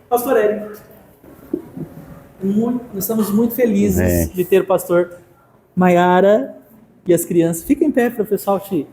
Pastor Érico, nós estamos muito felizes de ter o pastor Maiara e as crianças. Fica em pé para o pessoal te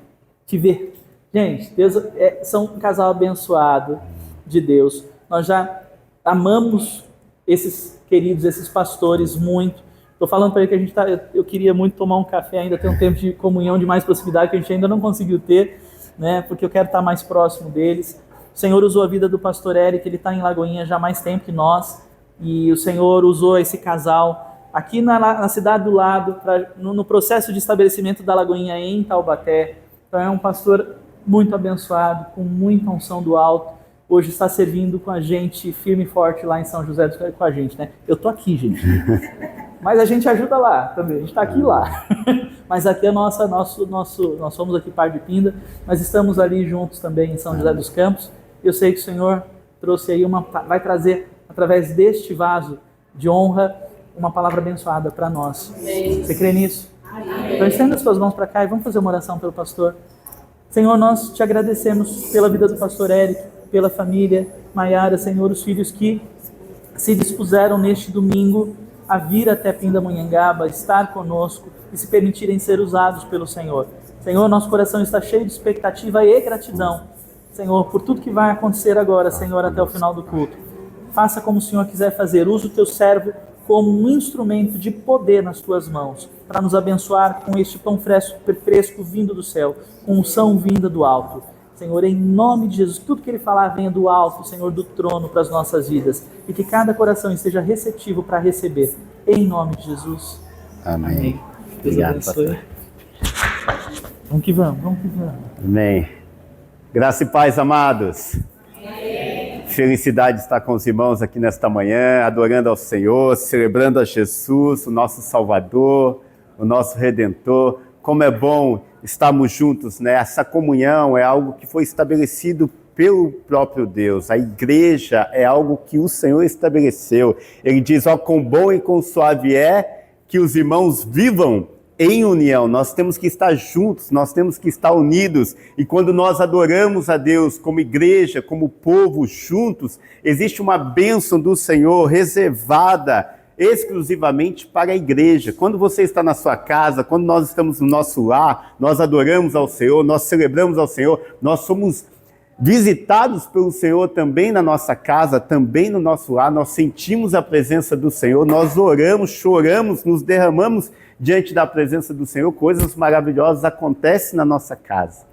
ver. Gente, Deus são um casal abençoado de Deus. Nós já amamos esses queridos, esses pastores muito. Estou falando para ele que eu queria muito tomar um café, ainda ter um tempo de comunhão, de mais proximidade, que a gente ainda não conseguiu ter, né? Porque eu quero estar mais próximo deles. O Senhor usou a vida do pastor Érico, ele está em Lagoinha já há mais tempo que nós, e o Senhor usou esse casal aqui na cidade do lado, no processo de estabelecimento da Lagoinha em Taubaté. Então é um pastor muito abençoado, com muita unção do alto. Hoje está servindo com a gente, firme e forte lá em São José dos Campos com a gente, né? Eu tô aqui, gente. Mas a gente ajuda lá também, a gente está aqui lá. Mas aqui é nós somos aqui Par de Pinda, mas estamos ali juntos também em São José dos Campos. Eu sei que o Senhor trouxe aí vai trazer, através deste vaso de honra, uma palavra abençoada para nós. Amém. Você crê nisso? Amém. Então estenda as suas mãos para cá e vamos fazer uma oração pelo pastor. Senhor, nós te agradecemos pela vida do pastor Érico, pela família Maiara, Senhor, os filhos que se dispuseram neste domingo a vir até Pindamonhangaba, estar conosco e se permitirem ser usados pelo Senhor. Senhor, nosso coração está cheio de expectativa e gratidão, Senhor, por tudo que vai acontecer agora, Senhor, até o final do culto. Faça como o Senhor quiser fazer, use o teu servo como um instrumento de poder nas tuas mãos, para nos abençoar com este pão fresco vindo do céu, com unção vinda do alto. Senhor, em nome de Jesus, tudo que Ele falar venha do alto, Senhor, do trono para as nossas vidas, e que cada coração esteja receptivo para receber, em nome de Jesus. Amém. Amém. Deus Obrigado, abençoe. Vamos que vamos. Amém. Graça e paz, amados. Amém. Felicidade estar com os irmãos aqui nesta manhã, adorando ao Senhor, celebrando a Jesus, o nosso Salvador, o nosso Redentor. Como é bom estarmos juntos, né? Essa comunhão é algo que foi estabelecido pelo próprio Deus. A igreja é algo que o Senhor estabeleceu. Ele diz, ó, quão bom e quão suave é que os irmãos vivam em união. Nós temos que estar juntos, nós temos que estar unidos. E quando nós adoramos a Deus como igreja, como povo juntos, existe uma bênção do Senhor reservada exclusivamente para a igreja. Quando você está na sua casa, quando nós estamos no nosso lar, nós adoramos ao Senhor, nós celebramos ao Senhor, nós somos visitados pelo Senhor também na nossa casa, também no nosso lar, nós sentimos a presença do Senhor, nós oramos, choramos, nos derramamos diante da presença do Senhor, coisas maravilhosas acontecem na nossa casa.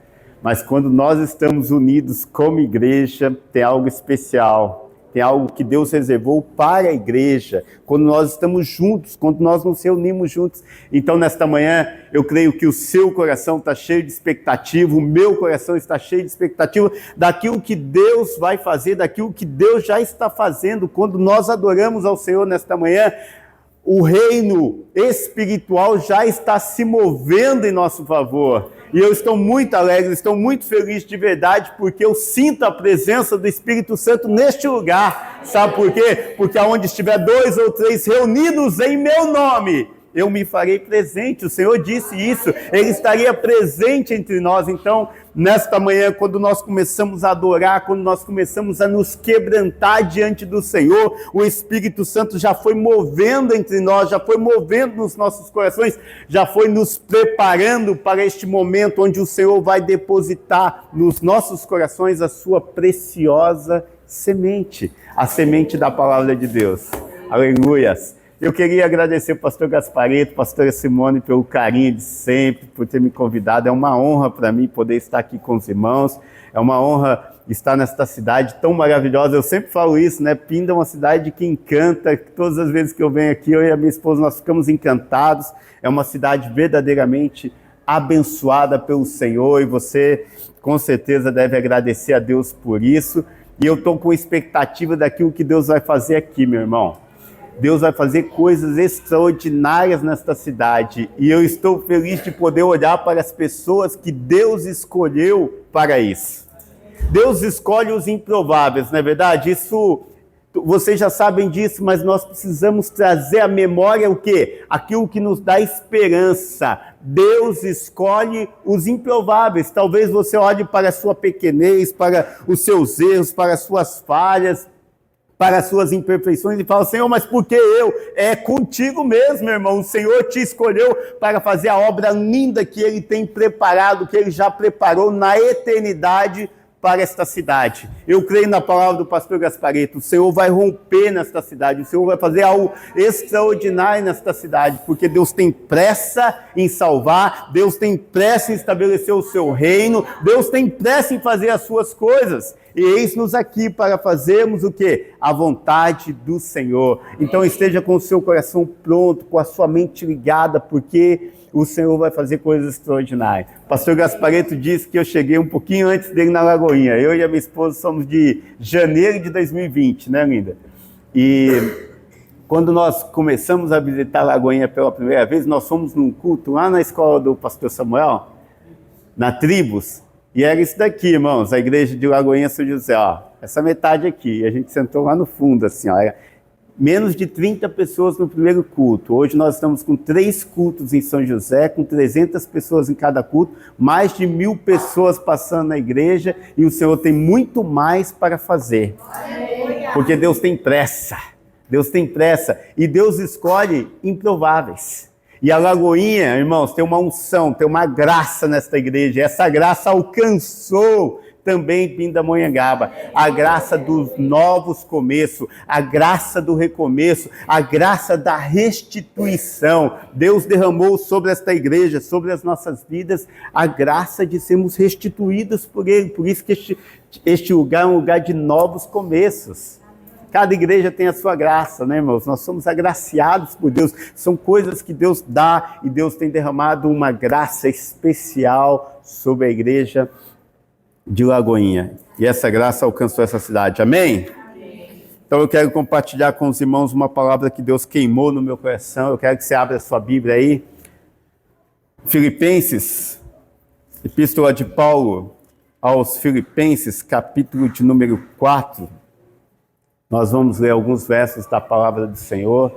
Mas quando nós estamos unidos como igreja, tem algo especial. Tem algo que Deus reservou para a igreja, quando nós estamos juntos, quando nós nos reunimos juntos. Então, nesta manhã, eu creio que o seu coração está cheio de expectativa, o meu coração está cheio de expectativa daquilo que Deus vai fazer, daquilo que Deus já está fazendo. Quando nós adoramos ao Senhor nesta manhã, o reino espiritual já está se movendo em nosso favor. E eu estou muito alegre, estou muito feliz de verdade, porque eu sinto a presença do Espírito Santo neste lugar. Sabe por quê? Porque aonde estiver 2 ou 3 reunidos em meu nome, eu me farei presente. O Senhor disse isso, Ele estaria presente entre nós. Então, nesta manhã, quando nós começamos a adorar, quando nós começamos a nos quebrantar diante do Senhor, o Espírito Santo já foi movendo entre nós, já foi movendo nos nossos corações, já foi nos preparando para este momento onde o Senhor vai depositar nos nossos corações a sua preciosa semente, a semente da palavra de Deus. Aleluias! Eu queria agradecer ao pastor Gaspareto, pastora Simone, pelo carinho de sempre, por ter me convidado. É uma honra para mim poder estar aqui com os irmãos. É uma honra estar nesta cidade tão maravilhosa. Eu sempre falo isso, né? Pinda é uma cidade que encanta. Todas as vezes que eu venho aqui, eu e a minha esposa, nós ficamos encantados. É uma cidade verdadeiramente abençoada pelo Senhor e você, com certeza, deve agradecer a Deus por isso. E eu estou com expectativa daquilo que Deus vai fazer aqui, meu irmão. Deus vai fazer coisas extraordinárias nesta cidade e eu estou feliz de poder olhar para as pessoas que Deus escolheu para isso. Deus escolhe os improváveis, não é verdade? Isso, vocês já sabem disso, mas nós precisamos trazer à memória o quê? Aquilo que nos dá esperança. Deus escolhe os improváveis. Talvez você olhe para a sua pequenez, para os seus erros, para as suas falhas, para as suas imperfeições e fala: Senhor, mas por que eu? É contigo mesmo, meu irmão. O Senhor te escolheu para fazer a obra linda que Ele tem preparado, que Ele já preparou na eternidade para esta cidade. Eu creio na palavra do pastor Gaspareto. O Senhor vai romper nesta cidade, o Senhor vai fazer algo extraordinário nesta cidade, porque Deus tem pressa em salvar, Deus tem pressa em estabelecer o seu reino, Deus tem pressa em fazer as suas coisas. E eis-nos aqui para fazermos o quê? A vontade do Senhor. Então esteja com o seu coração pronto, com a sua mente ligada, porque o Senhor vai fazer coisas extraordinárias. O pastor Gaspareto disse que eu cheguei um pouquinho antes dele na Lagoinha. Eu e a minha esposa somos de janeiro de 2020, né, linda? E quando nós começamos a visitar a Lagoinha pela primeira vez, nós fomos num culto lá na escola do pastor Samuel, na Tribos, e era isso daqui, irmãos, a igreja de Lagoinha São José, ó, essa metade aqui. E a gente sentou lá no fundo, assim, ó, era menos de 30 pessoas no primeiro culto. Hoje nós estamos com 3 cultos em São José, com 300 pessoas em cada culto, mais de 1.000 pessoas passando na igreja, e o Senhor tem muito mais para fazer. Porque Deus tem pressa, Deus tem pressa, e Deus escolhe improváveis. E a Lagoinha, irmãos, tem uma unção, tem uma graça nesta igreja, e essa graça alcançou também Pindamonhangaba, a graça dos novos começos, a graça do recomeço, a graça da restituição. Deus derramou sobre esta igreja, sobre as nossas vidas, a graça de sermos restituídos por Ele. Por isso que este lugar é um lugar de novos começos. Cada igreja tem a sua graça, né, irmãos? Nós somos agraciados por Deus. São coisas que Deus dá, e Deus tem derramado uma graça especial sobre a igreja de Lagoinha. E essa graça alcançou essa cidade. Amém? Amém. Então eu quero compartilhar com os irmãos uma palavra que Deus queimou no meu coração. Eu quero que você abra a sua Bíblia aí. Filipenses, Epístola de Paulo aos Filipenses, capítulo de número 4. Nós vamos ler alguns versos da palavra do Senhor.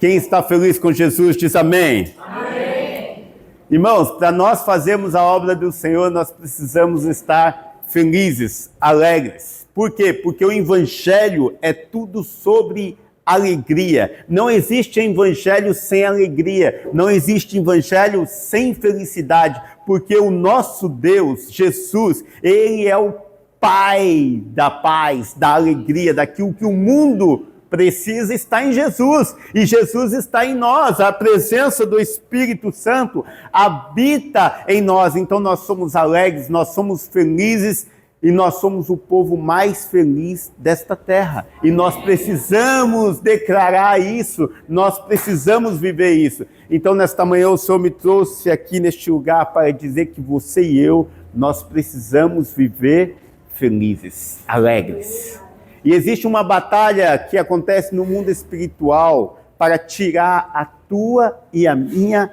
Quem está feliz com Jesus diz amém. Amém. Irmãos, para nós fazermos a obra do Senhor, nós precisamos estar felizes, alegres. Por quê? Porque o Evangelho é tudo sobre alegria. Não existe Evangelho sem alegria. Não existe Evangelho sem felicidade. Porque o nosso Deus, Jesus, Ele é o Pai da paz, da alegria, daquilo que o mundo precisa está em Jesus, e Jesus está em nós. A presença do Espírito Santo habita em nós, então nós somos alegres, nós somos felizes, e nós somos o povo mais feliz desta terra, e nós precisamos declarar isso, nós precisamos viver isso. Então nesta manhã o Senhor me trouxe aqui neste lugar para dizer que você e eu, nós precisamos viver felizes, alegres. E existe uma batalha que acontece no mundo espiritual para tirar a tua e a minha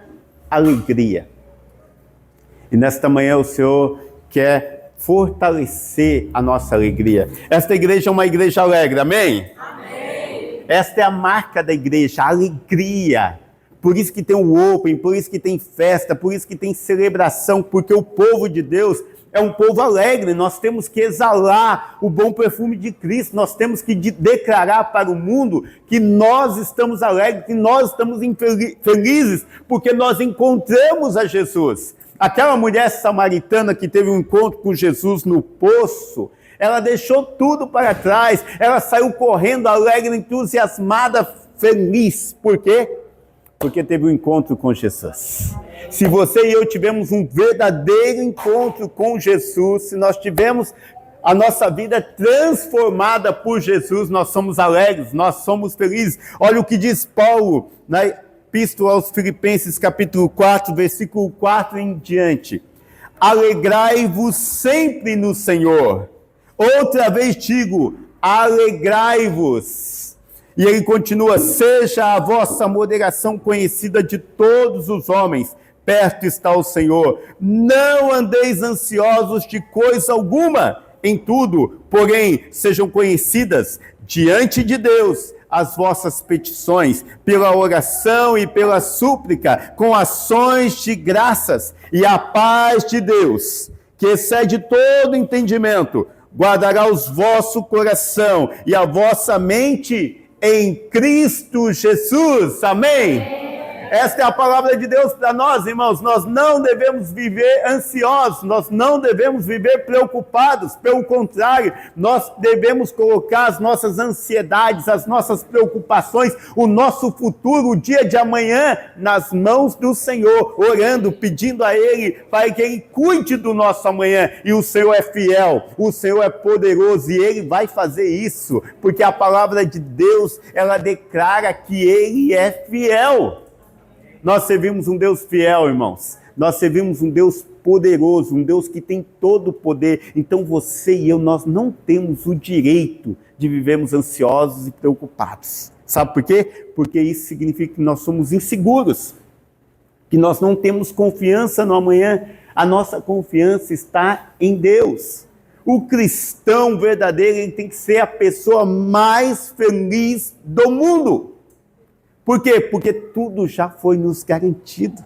alegria. E nesta manhã o Senhor quer fortalecer a nossa alegria. Esta igreja é uma igreja alegre, amém? Amém. Esta é a marca da igreja, a alegria. Por isso que tem o Open, por isso que tem festa, por isso que tem celebração, porque o povo de Deus é um povo alegre. Nós temos que exalar o bom perfume de Cristo, nós temos que declarar para o mundo que nós estamos alegres, que nós estamos felizes, porque nós encontramos a Jesus. Aquela mulher samaritana que teve um encontro com Jesus no poço, ela deixou tudo para trás, ela saiu correndo alegre, entusiasmada, feliz. Por quê? Porque teve um encontro com Jesus. Se você e eu tivemos um verdadeiro encontro com Jesus, se nós tivemos a nossa vida transformada por Jesus, nós somos alegres, nós somos felizes. Olha o que diz Paulo na Epístola aos Filipenses, capítulo 4, versículo 4 em diante. Alegrai-vos sempre no Senhor. Outra vez digo, alegrai-vos. E ele continua, seja a vossa moderação conhecida de todos os homens, perto está o Senhor. Não andeis ansiosos de coisa alguma, em tudo, porém, sejam conhecidas diante de Deus as vossas petições, pela oração e pela súplica, com ações de graças, e a paz de Deus, que excede todo entendimento, guardará o vosso coração e a vossa mente em Cristo Jesus. Amém? Esta é a palavra de Deus para nós, irmãos. Nós não devemos viver ansiosos, nós não devemos viver preocupados. Pelo contrário, nós devemos colocar as nossas ansiedades, as nossas preocupações, o nosso futuro, o dia de amanhã, nas mãos do Senhor, orando, pedindo a Ele para que Ele cuide do nosso amanhã. E o Senhor é fiel, o Senhor é poderoso e Ele vai fazer isso, porque a palavra de Deus, ela declara que Ele é fiel. Nós servimos um Deus fiel, irmãos. Nós servimos um Deus poderoso, um Deus que tem todo o poder. Então você e eu, nós não temos o direito de vivermos ansiosos e preocupados. Sabe por quê? Porque isso significa que nós somos inseguros, que nós não temos confiança no amanhã. A nossa confiança está em Deus. O cristão verdadeiro, ele tem que ser a pessoa mais feliz do mundo. Por quê? Porque tudo já foi nos garantido.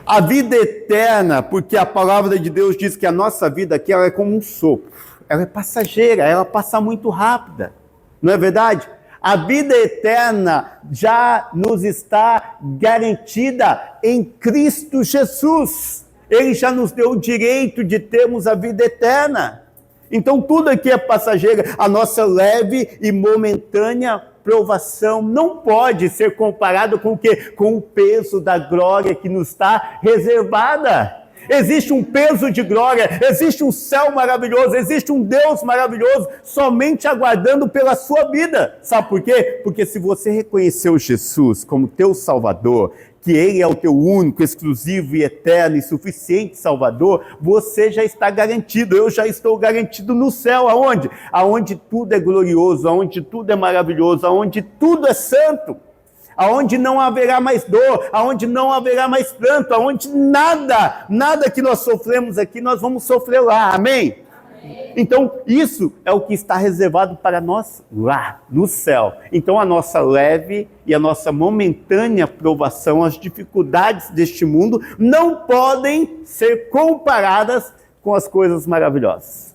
A vida eterna, porque a palavra de Deus diz que a nossa vida aqui ela é como um sopro. Ela é passageira, ela passa muito rápida. Não é verdade? A vida eterna já nos está garantida em Cristo Jesus. Ele já nos deu o direito de termos a vida eterna. Então tudo aqui é passageiro. A nossa leve e momentânea provação não pode ser comparado com o quê? Com o peso da glória que nos está reservada. Existe um peso de glória, existe um céu maravilhoso, existe um Deus maravilhoso, somente aguardando pela sua vida. Sabe por quê? Porque se você reconheceu Jesus como teu Salvador, que Ele é o teu único, exclusivo e eterno e suficiente Salvador, você já está garantido, eu já estou garantido no céu. Aonde? Aonde tudo é glorioso, aonde tudo é maravilhoso, aonde tudo é santo, aonde não haverá mais dor, aonde não haverá mais pranto, aonde nada que nós sofremos aqui, nós vamos sofrer lá. Amém? Então, isso é o que está reservado para nós lá no céu. Então, a nossa leve e a nossa momentânea provação, as dificuldades deste mundo, não podem ser comparadas com as coisas maravilhosas.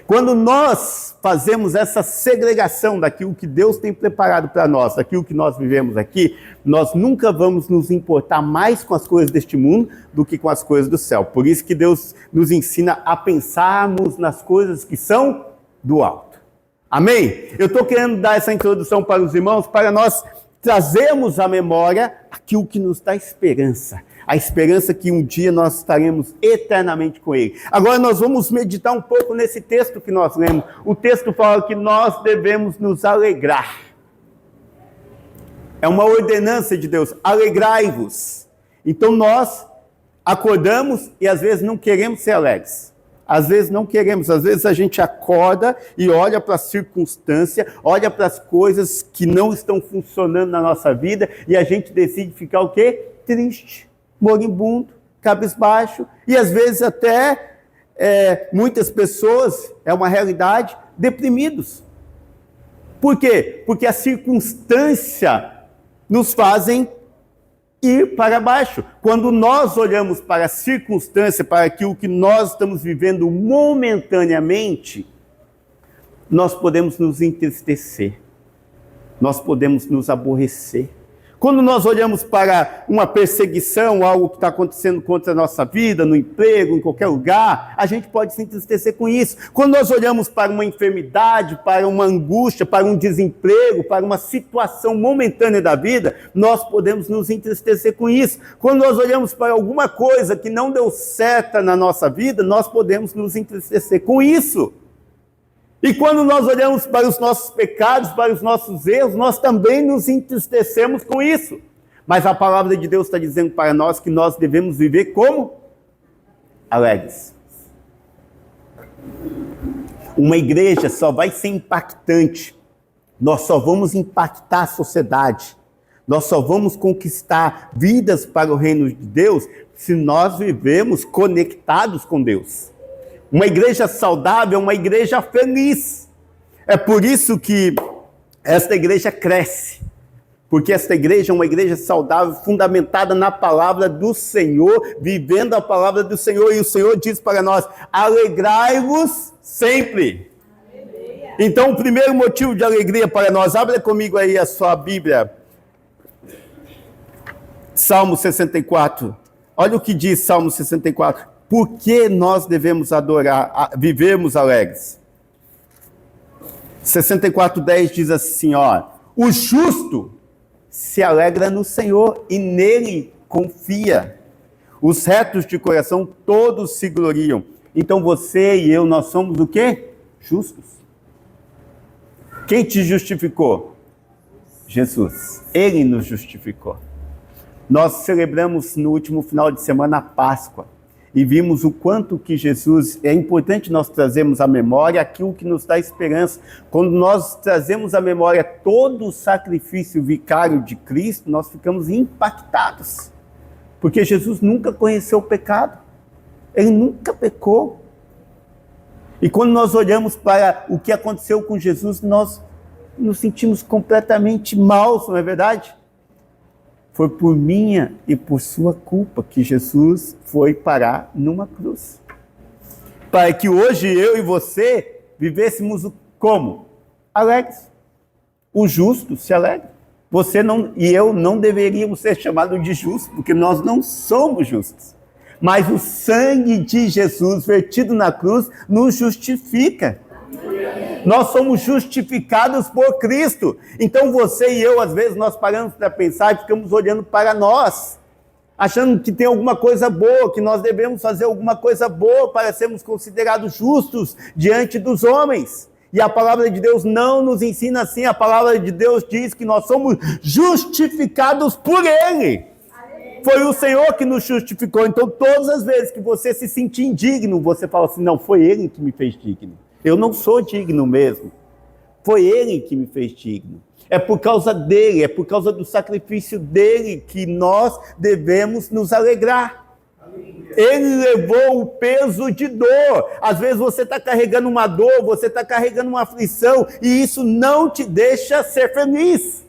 Quando nós fazemos essa segregação daquilo que Deus tem preparado para nós, daquilo que nós vivemos aqui, nós nunca vamos nos importar mais com as coisas deste mundo do que com as coisas do céu. Por isso que Deus nos ensina a pensarmos nas coisas que são do alto. Amém? Eu estou querendo dar essa introdução para os irmãos, para nós trazermos à memória aquilo que nos dá esperança. A esperança que um dia nós estaremos eternamente com Ele. Agora nós vamos meditar um pouco nesse texto que nós lemos. O texto fala que nós devemos nos alegrar. É uma ordenança de Deus. Alegrai-vos. Então nós acordamos e às vezes não queremos ser alegres. Às vezes não queremos. Às vezes a gente acorda e olha para a circunstância, olha para as coisas que não estão funcionando na nossa vida e a gente decide ficar o quê? Triste, moribundo, cabisbaixo, e às vezes até muitas pessoas, é uma realidade, deprimidos. Por quê? Porque a circunstância nos fazem ir para baixo. Quando nós olhamos para a circunstância, para aquilo que nós estamos vivendo momentaneamente, nós podemos nos entristecer, nós podemos nos aborrecer. Quando nós olhamos para uma perseguição, algo que está acontecendo contra a nossa vida, no emprego, em qualquer lugar, a gente pode se entristecer com isso. Quando nós olhamos para uma enfermidade, para uma angústia, para um desemprego, para uma situação momentânea da vida, nós podemos nos entristecer com isso. Quando nós olhamos para alguma coisa que não deu certo na nossa vida, nós podemos nos entristecer com isso. E quando nós olhamos para os nossos pecados, para os nossos erros, nós também nos entristecemos com isso. Mas a palavra de Deus está dizendo para nós que nós devemos viver como? Alegres. Uma igreja só vai ser impactante, nós só vamos impactar a sociedade, nós só vamos conquistar vidas para o reino de Deus se nós vivemos conectados com Deus. Uma igreja saudável é uma igreja feliz. É por isso que esta igreja cresce. Porque esta igreja é uma igreja saudável, fundamentada na palavra do Senhor, vivendo a palavra do Senhor. E o Senhor diz para nós: alegrai-vos sempre. Então, o primeiro motivo de alegria para nós, abra comigo aí a sua Bíblia. Salmo 64. Olha o que diz Salmo 64. Por que nós devemos adorar, vivermos alegres? 64:10 diz assim, ó: o justo se alegra no Senhor e nele confia. Os retos de coração todos se gloriam. Então você e eu, nós somos o quê? Justos. Quem te justificou? Jesus. Ele nos justificou. Nós celebramos no último final de semana a Páscoa e vimos o quanto que Jesus, é importante nós trazermos à memória aquilo que nos dá esperança. Quando nós trazemos à memória todo o sacrifício vicário de Cristo, nós ficamos impactados, porque Jesus nunca conheceu o pecado, ele nunca pecou. E quando nós olhamos para o que aconteceu com Jesus, nós nos sentimos completamente maus, não é verdade? Foi por minha e por sua culpa que Jesus foi parar numa cruz. Para que hoje eu e você vivêssemos como? Alegres. O justo se alegra. Você não, e eu não deveríamos ser chamados de justos, porque nós não somos justos. Mas o sangue de Jesus vertido na cruz nos justifica. Nós somos justificados por Cristo. Então você e eu, às vezes, nós paramos para pensar e ficamos olhando para nós, achando que tem alguma coisa boa, que nós devemos fazer alguma coisa boa para sermos considerados justos diante dos homens. E a palavra de Deus não nos ensina assim. A palavra de Deus diz que nós somos justificados por Ele. Foi o Senhor que nos justificou. Então, todas as vezes que você se sentir indigno, você fala assim: não, foi Ele que me fez digno. Eu não sou digno mesmo. Foi Ele que me fez digno. É por causa dele, é por causa do sacrifício dele que nós devemos nos alegrar. Ele levou o peso de dor. Às vezes você está carregando uma dor, você está carregando uma aflição, e isso não te deixa ser feliz.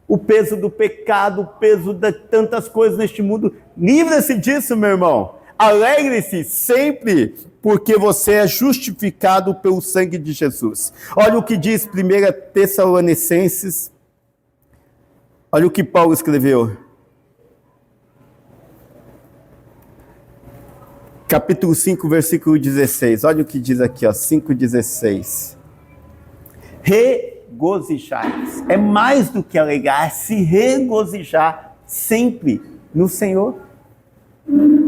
O peso do pecado, o peso de tantas coisas neste mundo. Livra-se disso, meu irmão. Alegre-se sempre, porque você é justificado pelo sangue de Jesus. Olha o que diz 1 Tessalonicenses. Olha o que Paulo escreveu. Capítulo 5, versículo 16. Olha o que diz aqui, ó, 5,16. Regozijai-vos. É mais do que alegrar, se regozijar sempre no Senhor.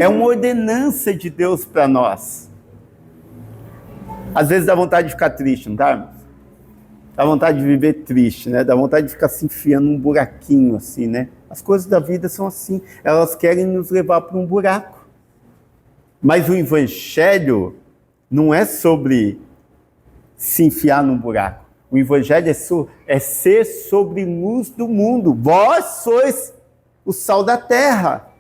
É uma ordenança de Deus para nós. Às vezes dá vontade de ficar triste, não dá, irmãos? Dá vontade de viver triste, né? Dá vontade de ficar se enfiando num buraquinho assim, né? As coisas da vida são assim. Elas querem nos levar para um buraco. Mas o Evangelho não é sobre se enfiar num buraco. O Evangelho é ser sobre luz do mundo. Vós sois o sal da terra.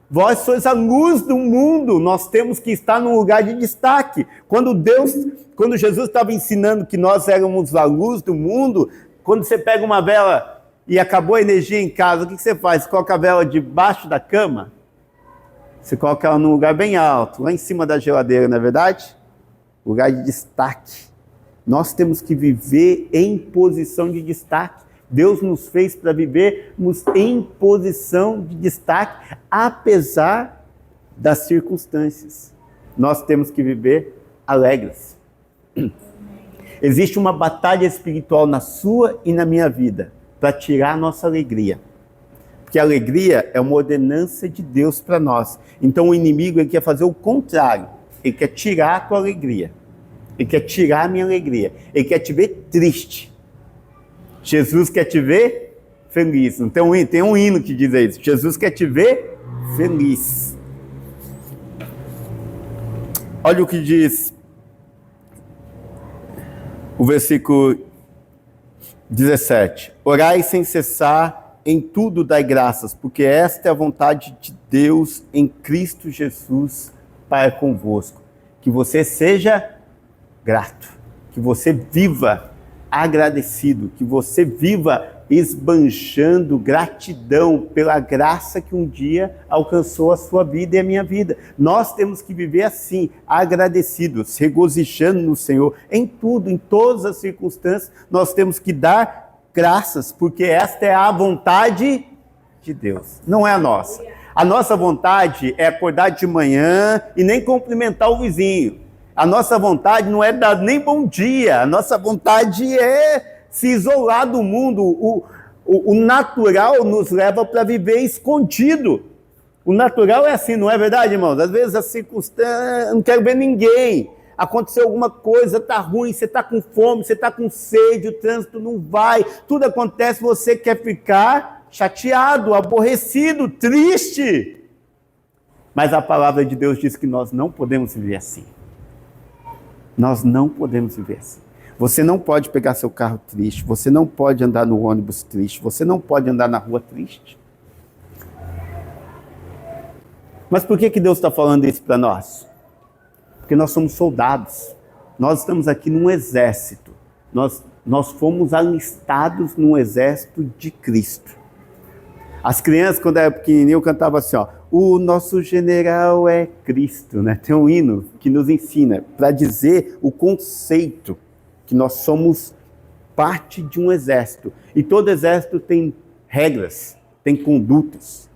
Vós sois a luz do mundo. Nós temos que estar num lugar de destaque. Quando Jesus estava ensinando que nós éramos a luz do mundo, quando você pega uma vela e acabou a energia em casa, o que você faz? Você coloca a vela debaixo da cama? Você coloca ela num lugar bem alto, lá em cima da geladeira, não é verdade? Lugar de destaque. Nós temos que viver em posição de destaque. Deus nos fez para vivermos em posição de destaque, apesar das circunstâncias. Nós temos que viver alegres. Existe uma batalha espiritual na sua e na minha vida para tirar a nossa alegria. Porque a alegria é uma ordenança de Deus para nós. Então o inimigo ele quer fazer o contrário. Ele quer tirar a tua alegria. Ele quer tirar a minha alegria. Ele quer te ver triste. Jesus quer te ver feliz. Não tem um hino que diz isso. Jesus quer te ver feliz. Olha o que diz o versículo 17. Orai sem cessar, em tudo dai graças, porque esta é a vontade de Deus em Cristo Jesus para convosco. Que você seja grato, que você viva agradecido, que você viva esbanjando gratidão pela graça que um dia alcançou a sua vida e a minha vida. Nós temos que viver assim, agradecidos, regozijando no Senhor, em tudo, em todas as circunstâncias, nós temos que dar graças, porque esta é a vontade de Deus, não é a nossa. A nossa vontade é acordar de manhã e nem cumprimentar o vizinho. A nossa vontade não é dar nem bom dia, a nossa vontade é se isolar do mundo. O natural nos leva para viver escondido. O natural é assim, não é verdade, irmãos? Às vezes a circunstância, não quero ver ninguém. Aconteceu alguma coisa, está ruim, você está com fome, você está com sede, o trânsito não vai, tudo acontece, você quer ficar chateado, aborrecido, triste. Mas a palavra de Deus diz que nós não podemos viver assim. Nós não podemos viver assim. Você não pode pegar seu carro triste, você não pode andar no ônibus triste, você não pode andar na rua triste. Mas por que Deus está falando isso para nós? Porque nós somos soldados. Nós estamos aqui num exército. Nós fomos alistados num exército de Cristo. As crianças, quando era pequenininho, cantavam assim, ó, o nosso general é Cristo, né? Tem um hino que nos ensina para dizer o conceito que nós somos parte de um exército. E todo exército tem regras, tem condutas.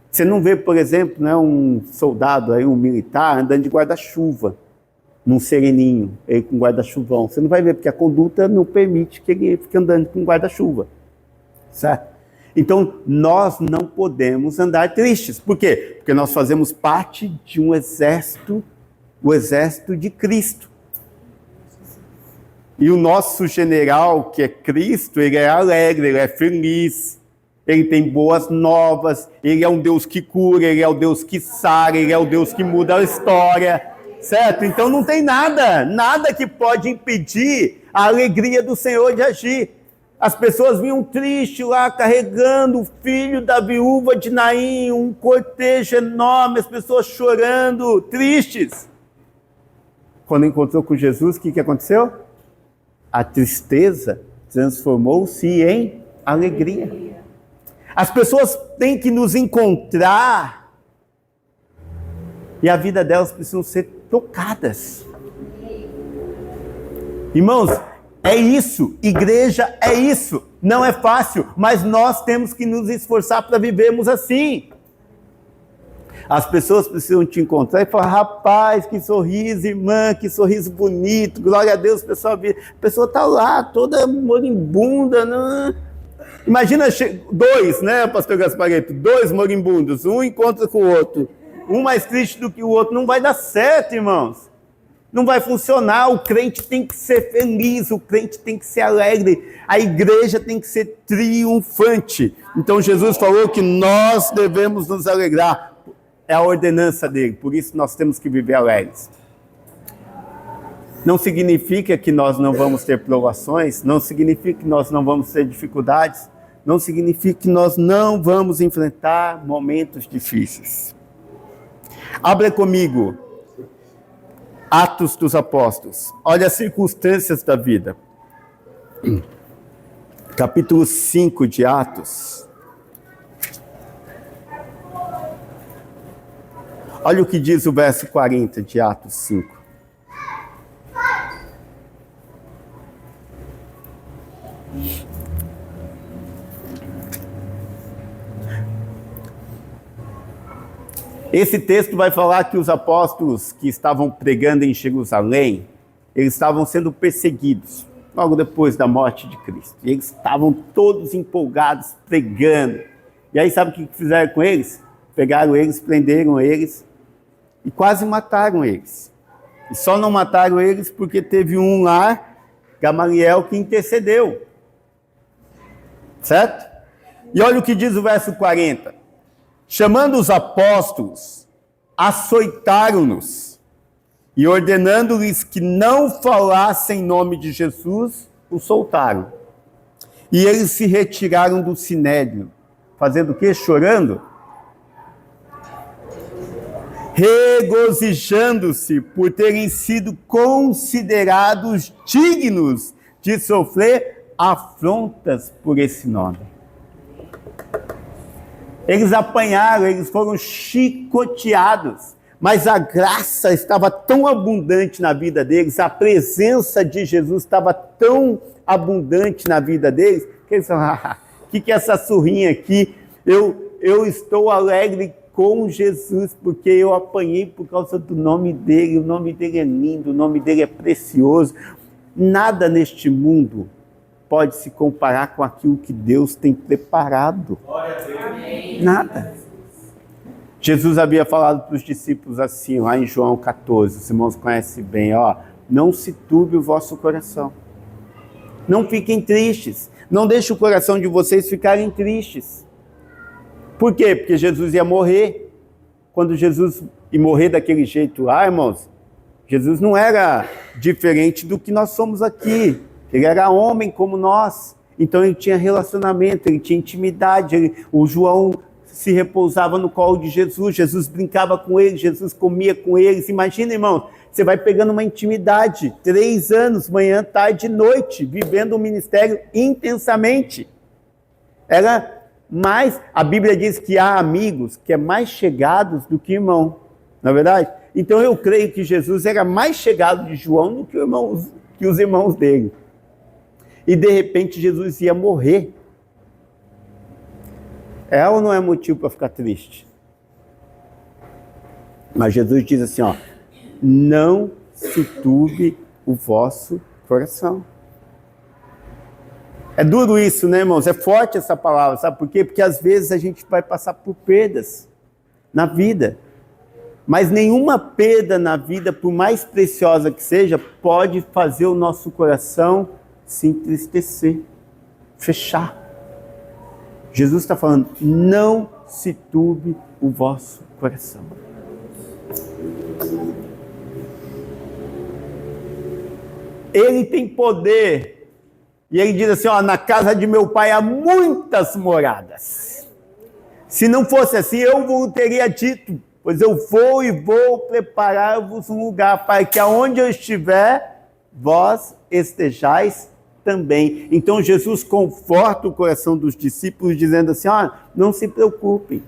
Você não vê, por exemplo, né, um soldado, aí, um militar, andando de guarda-chuva, num sereninho, ele com guarda-chuvão. Você não vai ver, porque a conduta não permite que ele fique andando com guarda-chuva. Certo? Então, nós não podemos andar tristes. Por quê? Porque nós fazemos parte de um exército, o exército de Cristo. E o nosso general, que é Cristo, ele é alegre, ele é feliz, ele tem boas novas, ele é um Deus que cura, ele é o Deus que sara, ele é o Deus que muda a história, certo? Então não tem nada que pode impedir a alegria do Senhor de agir. As pessoas vinham tristes lá, carregando o filho da viúva de Naim, um cortejo enorme, as pessoas chorando, tristes. Quando encontrou com Jesus, o que aconteceu? A tristeza transformou-se em alegria. As pessoas têm que nos encontrar e a vida delas precisa ser tocadas. Irmãos, é isso, igreja é isso. Não é fácil, mas nós temos que nos esforçar para vivermos assim. As pessoas precisam te encontrar e falar, rapaz, que sorriso, irmã, que sorriso bonito, glória a Deus, pessoal. A pessoa está lá, toda moribunda. Não. Imagina dois, né, pastor Gasparetto? Dois moribundos, um encontra com o outro, um mais triste do que o outro. Não vai dar certo, irmãos. Não vai funcionar. O crente tem que ser feliz, o crente tem que ser alegre, a igreja tem que ser triunfante. Então Jesus falou que nós devemos nos alegrar. É a ordenança dele, por isso nós temos que viver alegres. Não significa que nós não vamos ter provações, não significa que nós não vamos ter dificuldades, não significa que nós não vamos enfrentar momentos difíceis. Abra comigo Atos dos Apóstolos. Olha as circunstâncias da vida. Capítulo 5 de Atos. Olha o que diz o verso 40 de Atos 5. Esse texto vai falar que os apóstolos que estavam pregando em Jerusalém, eles estavam sendo perseguidos, logo depois da morte de Cristo. E eles estavam todos empolgados, pregando. E aí sabe o que fizeram com eles? Pegaram eles, prenderam eles e quase mataram eles. E só não mataram eles porque teve um lá, Gamaliel, que intercedeu. Certo? E olha o que diz o verso 40. Chamando os apóstolos, açoitaram-nos e ordenando-lhes que não falassem em nome de Jesus, os soltaram. E eles se retiraram do sinédrio. Fazendo o quê? Chorando? Regozijando-se por terem sido considerados dignos de sofrer afrontas por esse nome. Eles apanharam, eles foram chicoteados, mas a graça estava tão abundante na vida deles, a presença de Jesus estava tão abundante na vida deles, que eles falaram, o que é essa surrinha aqui? Eu estou alegre com Jesus, porque eu apanhei por causa do nome dele, o nome dele é lindo, o nome dele é precioso. Nada neste mundo pode se comparar com aquilo que Deus tem preparado. Nada. Jesus havia falado para os discípulos assim, lá em João 14, os irmãos conhecem bem, não se turbe o vosso coração. Não fiquem tristes. Não deixe o coração de vocês ficarem tristes. Por quê? Porque Jesus ia morrer. Quando Jesus ia morrer daquele jeito lá, irmãos, Jesus não era diferente do que nós somos aqui. Ele era homem como nós. Então ele tinha relacionamento, ele tinha intimidade. O João se repousava no colo de Jesus. Jesus brincava com ele, Jesus comia com eles. Imagina, irmãos, você vai pegando uma intimidade. 3 anos, manhã, tarde e noite, vivendo o ministério intensamente. A Bíblia diz que há amigos que é mais chegados do que irmão. Não é verdade? Então eu creio que Jesus era mais chegado de João do que os irmãos dele. E de repente Jesus ia morrer. É ou não é motivo para ficar triste? Mas Jesus diz assim, não se turbe o vosso coração. É duro isso, né, irmãos? É forte essa palavra, sabe por quê? Porque às vezes a gente vai passar por perdas na vida. Mas nenhuma perda na vida, por mais preciosa que seja, pode fazer o nosso coração se entristecer, fechar. Jesus está falando, não se turbe o vosso coração. Ele tem poder. E ele diz assim, na casa de meu pai há muitas moradas. Se não fosse assim, eu vos teria dito, pois eu vou e vou preparar-vos um lugar, para que aonde eu estiver, vós estejais também. Então Jesus conforta o coração dos discípulos, dizendo assim, não se preocupem,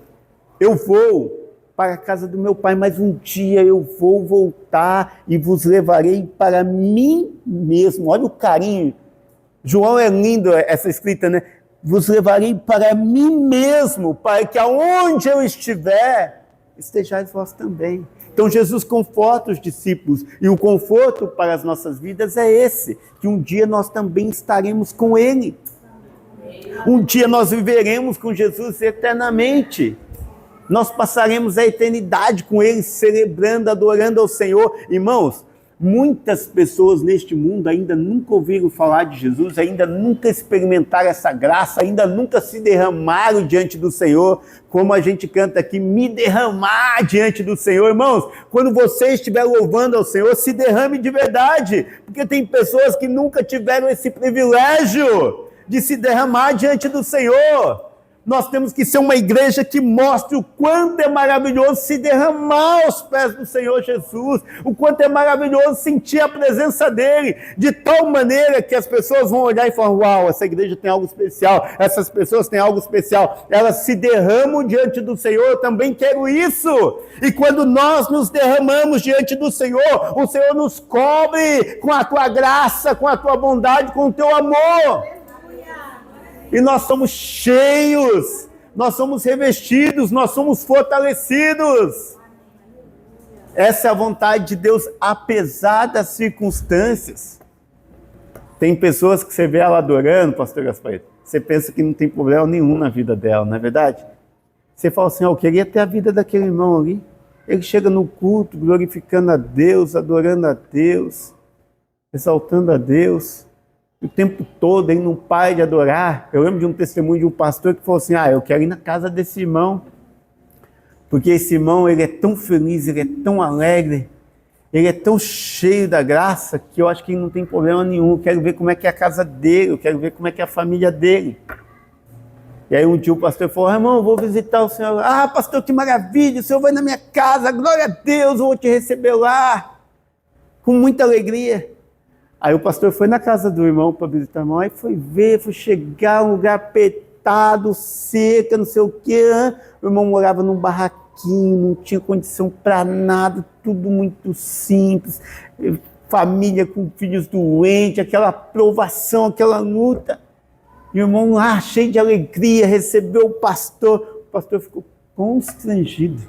eu vou para a casa do meu pai, mas um dia eu vou voltar e vos levarei para mim mesmo. Olha o carinho. João é lindo essa escrita, né? Vos levarei para mim mesmo, para que aonde eu estiver, estejais vós também. Então Jesus conforta os discípulos, e o conforto para as nossas vidas é esse, que um dia nós também estaremos com Ele. Um dia nós viveremos com Jesus eternamente. Nós passaremos a eternidade com Ele, celebrando, adorando ao Senhor. Irmãos, muitas pessoas neste mundo ainda nunca ouviram falar de Jesus, ainda nunca experimentaram essa graça, ainda nunca se derramaram diante do Senhor, como a gente canta aqui, me derramar diante do Senhor. Irmãos, quando você estiver louvando ao Senhor, se derrame de verdade, porque tem pessoas que nunca tiveram esse privilégio de se derramar diante do Senhor. Nós temos que ser uma igreja que mostre o quanto é maravilhoso se derramar aos pés do Senhor Jesus, o quanto é maravilhoso sentir a presença dele, de tal maneira que as pessoas vão olhar e falar, uau, essa igreja tem algo especial, essas pessoas têm algo especial, elas se derramam diante do Senhor, eu também quero isso. E quando nós nos derramamos diante do Senhor, o Senhor nos cobre com a tua graça, com a tua bondade, com o teu amor. E nós somos cheios, nós somos revestidos, nós somos fortalecidos. Essa é a vontade de Deus, apesar das circunstâncias. Tem pessoas que você vê ela adorando, pastor Gaspar, você pensa que não tem problema nenhum na vida dela, não é verdade? Você fala assim, eu queria ter a vida daquele irmão ali. Ele chega no culto, glorificando a Deus, adorando a Deus, exaltando a Deus. O tempo todo ele não para de adorar. Eu lembro de um testemunho de um pastor que falou assim, eu quero ir na casa desse irmão, porque esse irmão ele é tão feliz, ele é tão alegre, ele é tão cheio da graça, que eu acho que ele não tem problema nenhum. Eu quero ver como é que é a casa dele, eu quero ver como é que é a família dele. E aí um dia o pastor falou, irmão, eu vou visitar o senhor. Pastor, que maravilha, o senhor vai na minha casa, glória a Deus, eu vou te receber lá, com muita alegria. Aí o pastor foi na casa do irmão para visitar o irmão, aí foi ver, foi chegar, um lugar apertado, seca, não sei o quê. O irmão morava num barraquinho, não tinha condição para nada, tudo muito simples. Família com filhos doentes, aquela provação, aquela luta. E o irmão lá, cheio de alegria, recebeu o pastor ficou constrangido.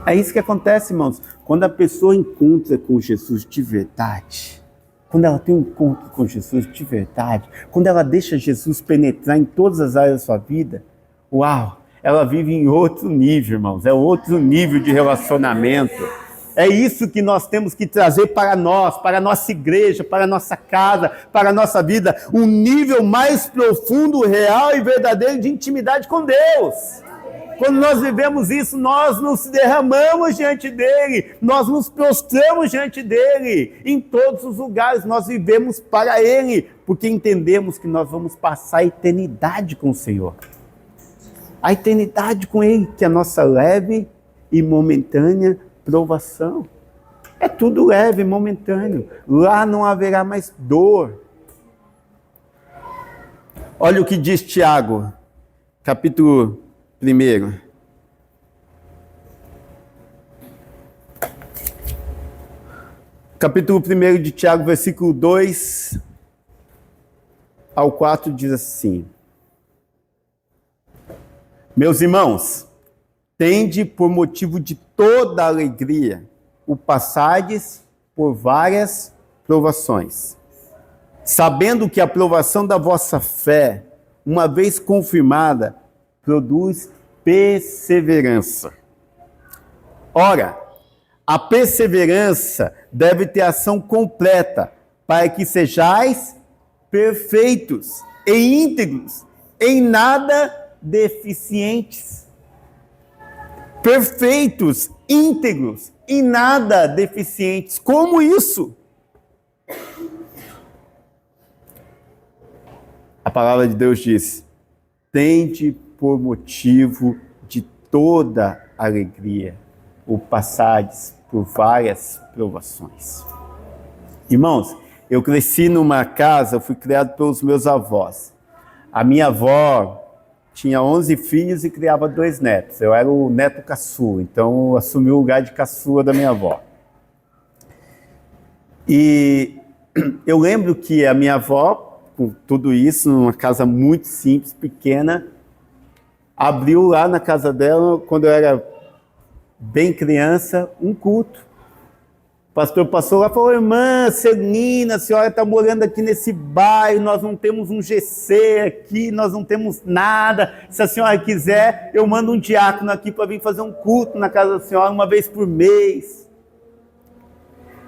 É isso que acontece, irmãos. Quando a pessoa encontra com Jesus de verdade, quando ela tem um encontro com Jesus de verdade, quando ela deixa Jesus penetrar em todas as áreas da sua vida, uau, ela vive em outro nível, irmãos. É outro nível de relacionamento. É isso que nós temos que trazer para nós, para a nossa igreja, para a nossa casa, para a nossa vida. Um nível mais profundo, real e verdadeiro de intimidade com Deus. Quando nós vivemos isso, nós nos derramamos diante dele, nós nos prostramos diante dele. Em todos os lugares nós vivemos para ele, porque entendemos que nós vamos passar a eternidade com o Senhor. A eternidade com ele, que é a nossa leve e momentânea provação. É tudo leve, momentâneo. Lá não haverá mais dor. Olha o que diz Tiago, capítulo 1. Capítulo 1 de Tiago, versículo 2 ao 4 diz assim: Meus irmãos, tende por motivo de toda alegria o passardes por várias provações, sabendo que a provação da vossa fé, uma vez confirmada, produz perseverança. Ora, a perseverança deve ter ação completa, para que sejais perfeitos e íntegros, em nada deficientes. Perfeitos, íntegros, em nada deficientes. Como isso? A palavra de Deus diz: tende por motivo de toda alegria o passardes por várias provações. Irmãos, eu cresci numa casa, eu fui criado pelos meus avós. A minha avó tinha 11 filhos e criava 2 netos. Eu era o neto caçula, então eu assumi o lugar de caçula da minha avó. E eu lembro que a minha avó, com tudo isso, numa casa muito simples, pequena, abriu lá na casa dela, quando eu era bem criança, um culto. O pastor passou lá e falou: irmã Celina, a senhora está morando aqui nesse bairro, nós não temos um GC aqui, nós não temos nada. Se a senhora quiser, eu mando um diácono aqui para vir fazer um culto na casa da senhora uma vez por mês.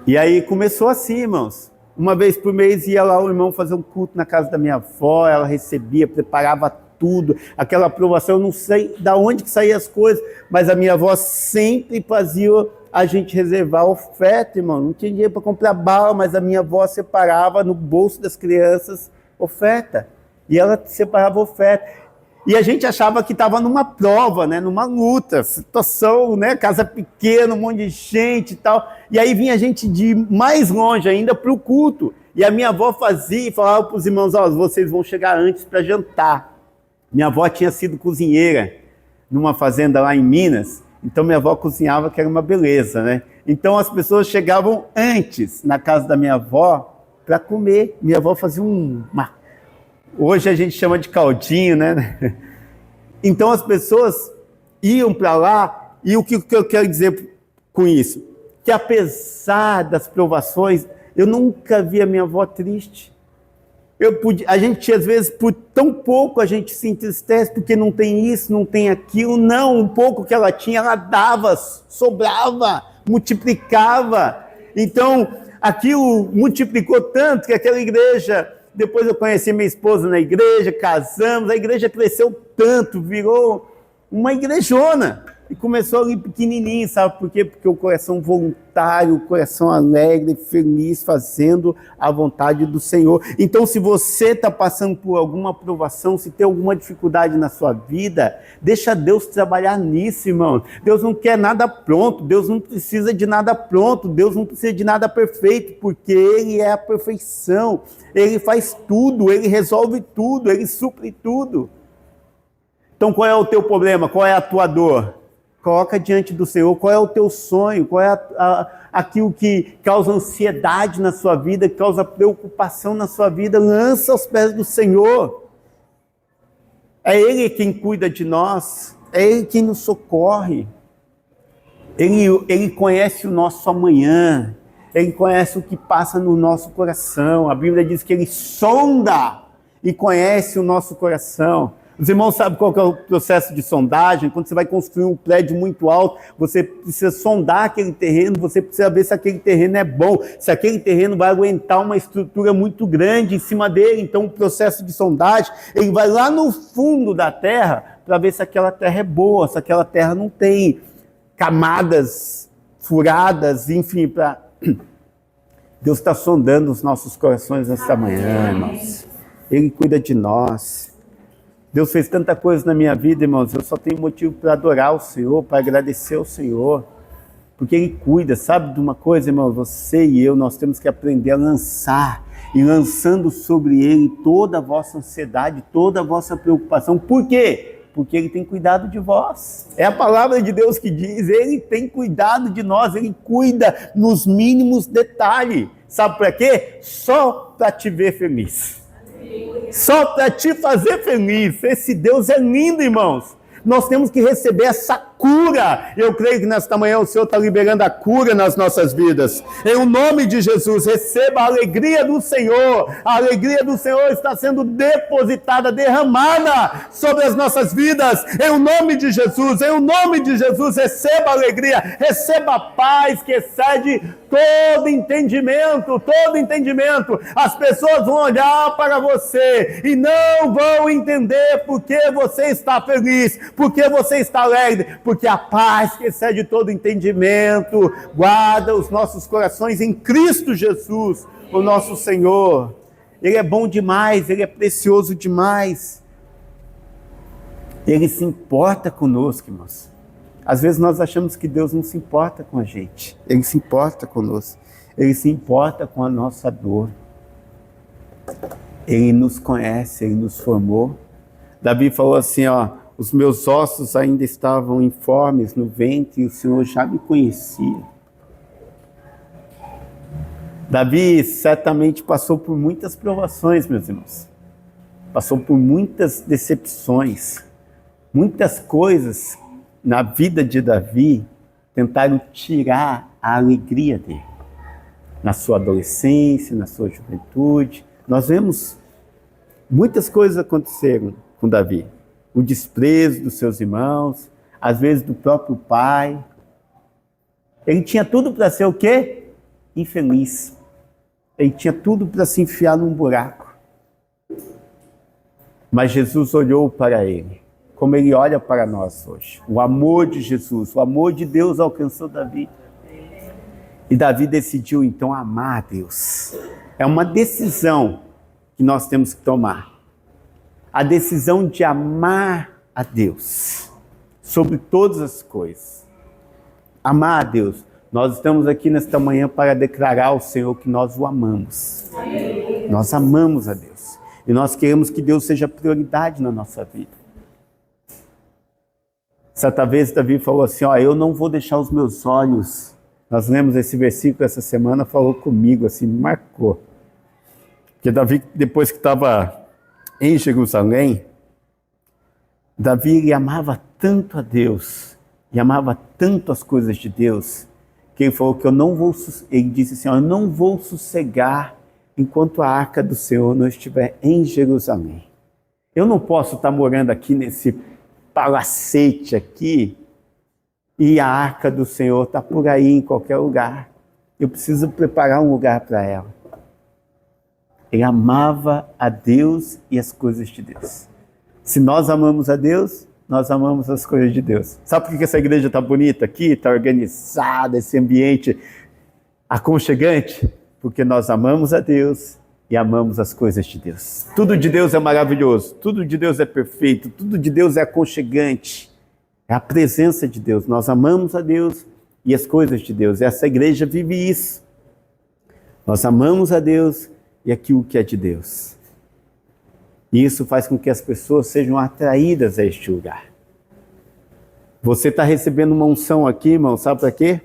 E aí começou assim, irmãos. Uma vez por mês ia lá o irmão fazer um culto na casa da minha avó, ela recebia, preparava tudo, aquela aprovação, eu não sei de onde que saíam as coisas, mas a minha avó sempre fazia a gente reservar oferta, irmão. Não tinha dinheiro para comprar bala, mas a minha avó separava no bolso das crianças oferta. E ela separava oferta. E a gente achava que estava numa prova, né, numa luta, situação, né, casa pequena, um monte de gente e tal. E aí vinha gente de mais longe ainda para o culto. E a minha avó fazia e falava para os irmãos: ó, vocês vão chegar antes para jantar. Minha avó tinha sido cozinheira numa fazenda lá em Minas, então minha avó cozinhava, que era uma beleza, né? Então as pessoas chegavam antes na casa da minha avó para comer. Minha avó fazia hoje a gente chama de caldinho, né? Então as pessoas iam para lá, e o que eu quero dizer com isso? Que apesar das provações, eu nunca vi a minha avó triste. A gente, às vezes, por tão pouco a gente se entristece, porque não tem isso, não tem aquilo. Não, um pouco que ela tinha, ela dava, sobrava, multiplicava. Então, aquilo multiplicou tanto que aquela igreja... Depois eu conheci minha esposa na igreja, casamos, a igreja cresceu tanto, virou uma igrejona. E começou ali pequenininho, sabe por quê? Porque o coração voluntário, o coração alegre, feliz, fazendo a vontade do Senhor. Então, se você está passando por alguma provação, se tem alguma dificuldade na sua vida, deixa Deus trabalhar nisso, irmão. Deus não quer nada pronto, Deus não precisa de nada pronto, Deus não precisa de nada perfeito, porque Ele é a perfeição. Ele faz tudo, Ele resolve tudo, Ele supre tudo. Então, qual é o teu problema? Qual é a tua dor? Coloca diante do Senhor. Qual é o teu sonho? Qual é aquilo que causa ansiedade na sua vida, que causa preocupação na sua vida? Lança aos pés do Senhor. É Ele quem cuida de nós. É Ele quem nos socorre. Ele conhece o nosso amanhã. Ele conhece o que passa no nosso coração. A Bíblia diz que Ele sonda e conhece o nosso coração. Os irmãos sabem qual que é o processo de sondagem? Quando você vai construir um prédio muito alto, você precisa sondar aquele terreno, você precisa ver se aquele terreno é bom, se aquele terreno vai aguentar uma estrutura muito grande em cima dele. Então, o processo de sondagem, ele vai lá no fundo da terra para ver se aquela terra é boa, se aquela terra não tem camadas furadas, enfim, Deus está sondando os nossos corações nesta manhã, irmãos. Ele cuida de nós. Deus fez tanta coisa na minha vida, irmãos, eu só tenho motivo para adorar o Senhor, para agradecer ao Senhor, porque Ele cuida. Sabe de uma coisa, irmãos? Você e eu, nós temos que aprender a lançar, e lançando sobre Ele toda a vossa ansiedade, toda a vossa preocupação. Por quê? Porque Ele tem cuidado de vós. É a palavra de Deus que diz, Ele tem cuidado de nós, Ele cuida nos mínimos detalhes. Sabe para quê? Só para te ver feliz. Só para te fazer feliz. Esse Deus é lindo, irmãos. Nós temos que receber essa cura. Eu creio que nesta manhã o Senhor está liberando a cura nas nossas vidas. Em o nome de Jesus, receba a alegria do Senhor. A alegria do Senhor está sendo depositada, derramada sobre as nossas vidas. Em o nome de Jesus, receba a alegria, receba a paz que excede todo entendimento, todo entendimento. As pessoas vão olhar para você e não vão entender por que você está feliz, por que você está alegre, porque a paz que excede todo entendimento guarda os nossos corações em Cristo Jesus, o nosso Senhor. Ele é bom demais, Ele é precioso demais. Ele se importa conosco, irmãos. Às vezes nós achamos que Deus não se importa com a gente. Ele se importa conosco. Ele se importa com a nossa dor. Ele nos conhece, Ele nos formou. Davi falou assim, os meus ossos ainda estavam informes no ventre e o Senhor já me conhecia. Davi certamente passou por muitas provações, meus irmãos. Passou por muitas decepções. Muitas coisas na vida de Davi tentaram tirar a alegria dele. Na sua adolescência, na sua juventude. Nós vemos muitas coisas aconteceram com Davi. O desprezo dos seus irmãos, às vezes do próprio pai. Ele tinha tudo para ser o quê? Infeliz. Ele tinha tudo para se enfiar num buraco. Mas Jesus olhou para ele, como Ele olha para nós hoje. O amor de Jesus, o amor de Deus alcançou Davi. E Davi decidiu então amar a Deus. É uma decisão que nós temos que tomar. A decisão de amar a Deus sobre todas as coisas. Amar a Deus. Nós estamos aqui nesta manhã para declarar ao Senhor que nós o amamos. Nós amamos a Deus. E nós queremos que Deus seja prioridade na nossa vida. Certa vez Davi falou assim, eu não vou deixar os meus olhos. Nós lemos esse versículo essa semana, falou comigo, assim, me marcou. Porque Davi, depois que estava em Jerusalém, Davi ele amava tanto a Deus, e amava tanto as coisas de Deus, que ele falou que ele disse assim, eu não vou sossegar enquanto a arca do Senhor não estiver em Jerusalém. Eu não posso estar morando aqui nesse palacete aqui, e a arca do Senhor está por aí em qualquer lugar. Eu preciso preparar um lugar para ela. Ele amava a Deus e as coisas de Deus. Se nós amamos a Deus, nós amamos as coisas de Deus. Sabe por que essa igreja está bonita aqui, está organizada, esse ambiente aconchegante? Porque nós amamos a Deus e amamos as coisas de Deus. Tudo de Deus é maravilhoso, tudo de Deus é perfeito, tudo de Deus é aconchegante. É a presença de Deus. Nós amamos a Deus e as coisas de Deus. Essa igreja vive isso. Nós amamos a Deus e aquilo que é de Deus. E isso faz com que as pessoas sejam atraídas a este lugar. Você está recebendo uma unção aqui, irmão, sabe para quê?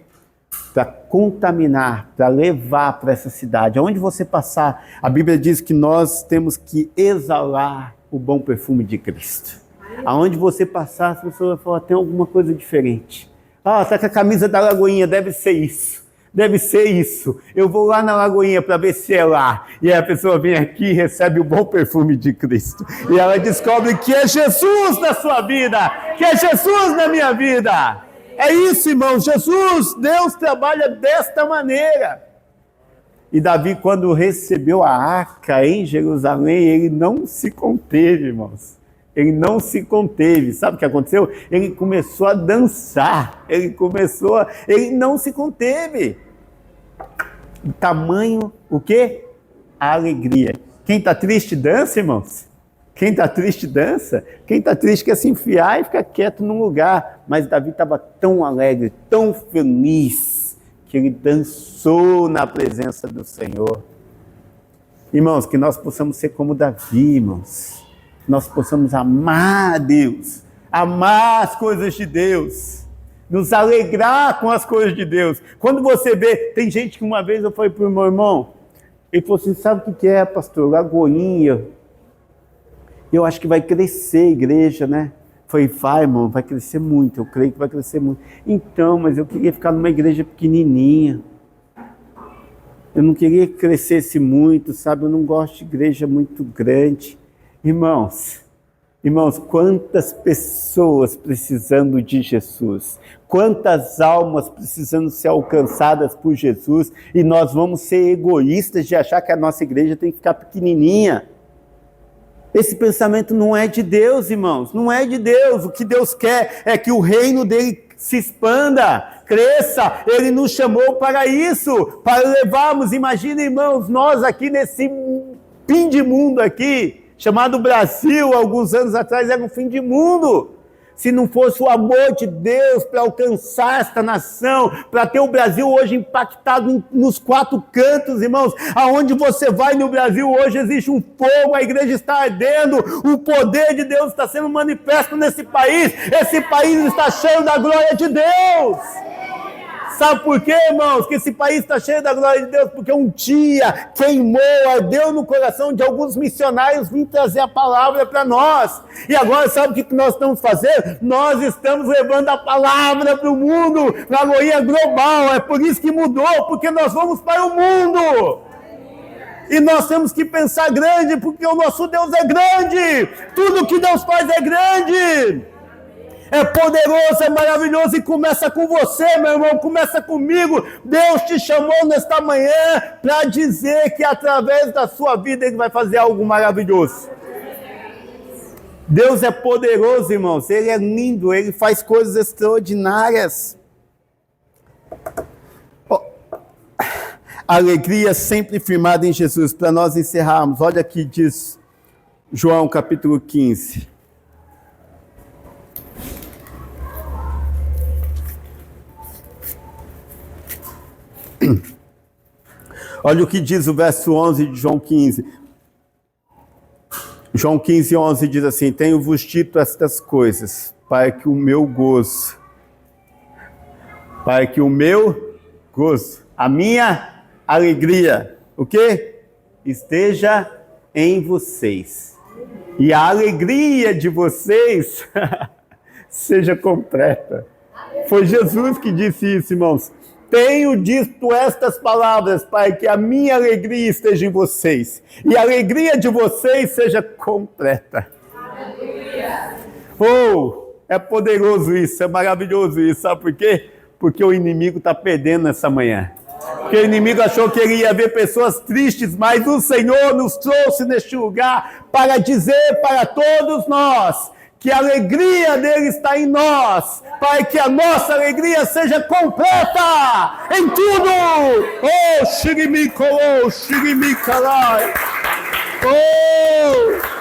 Para contaminar, para levar para essa cidade. Aonde você passar, a Bíblia diz que nós temos que exalar o bom perfume de Cristo. Aonde você passar, as pessoas vão falar, tem alguma coisa diferente. Ah, está com a camisa da Lagoinha, deve ser isso. Deve ser isso. Eu vou lá na Lagoinha para ver se é lá. E aí a pessoa vem aqui e recebe o bom perfume de Cristo. E ela descobre que é Jesus na sua vida, que é Jesus na minha vida. É isso, irmãos. Jesus, Deus trabalha desta maneira. E Davi, quando recebeu a arca em Jerusalém, ele não se conteve, irmãos. Ele não se conteve. Sabe o que aconteceu? Ele começou a dançar. Ele não se conteve. Tamanho, o quê? A alegria. Quem está triste dança, irmãos. Quem está triste dança. Quem está triste quer se enfiar e ficar quieto num lugar. Mas Davi estava tão alegre, tão feliz, que ele dançou na presença do Senhor. Irmãos, que nós possamos ser como Davi, irmãos. Nós possamos amar a Deus, amar as coisas de Deus, nos alegrar com as coisas de Deus. Quando você vê, tem gente que uma vez eu falei para o meu irmão, ele falou assim, sabe o que é, pastor? Lagoinha. Eu acho que vai crescer a igreja, né? Eu falei, vai, irmão, vai crescer muito, eu creio que vai crescer muito. Então, mas eu queria ficar numa igreja pequenininha. Eu não queria que crescesse muito, sabe? Eu não gosto de igreja muito grande. Irmãos, quantas pessoas precisando de Jesus, quantas almas precisando ser alcançadas por Jesus, e nós vamos ser egoístas de achar que a nossa igreja tem que ficar pequenininha. Esse pensamento não é de Deus, irmãos, não é de Deus. O que Deus quer é que o reino dele se expanda, cresça. Ele nos chamou para isso, para levarmos, imagina, irmãos, nós aqui nesse fim de mundo aqui, chamado Brasil, alguns anos atrás, era um fim de mundo. Se não fosse o amor de Deus para alcançar esta nação, para ter o Brasil hoje impactado nos quatro cantos, irmãos, aonde você vai no Brasil hoje existe um fogo, a igreja está ardendo, o poder de Deus está sendo manifesto nesse país, esse país está cheio da glória de Deus. Sabe por quê, irmãos? Que esse país está cheio da glória de Deus? Porque um dia queimou, ardeu no coração de alguns missionários vir trazer a palavra para nós. E agora sabe o que nós estamos fazendo? Nós estamos levando a palavra para o mundo, na Lagoinha global. É por isso que mudou, porque nós vamos para o mundo. E nós temos que pensar grande, porque o nosso Deus é grande. Tudo que Deus faz é grande. É poderoso, é maravilhoso e começa com você, meu irmão, começa comigo. Deus te chamou nesta manhã para dizer que através da sua vida Ele vai fazer algo maravilhoso. Deus é poderoso, irmãos, Ele é lindo, Ele faz coisas extraordinárias. Alegria sempre firmada em Jesus. Para nós encerrarmos, olha aqui diz João capítulo 15. Olha o que diz o verso 11 de João 15. João 15, 11 diz assim: tenho-vos dito estas coisas, para que o meu gozo, a minha alegria, o quê? Esteja em vocês. E a alegria de vocês seja completa. Foi Jesus que disse isso, irmãos. Tenho dito estas palavras para que a minha alegria esteja em vocês e a alegria de vocês seja completa. Aleluia. Oh, é poderoso isso, é maravilhoso isso. Sabe por quê? Porque o inimigo está perdendo nessa manhã. Porque o inimigo achou que ele ia ver pessoas tristes, mas o Senhor nos trouxe neste lugar para dizer para todos nós que a alegria dele está em nós, para que a nossa alegria seja completa em tudo. Oh, xirimico, oh, xirimicarai. Oh!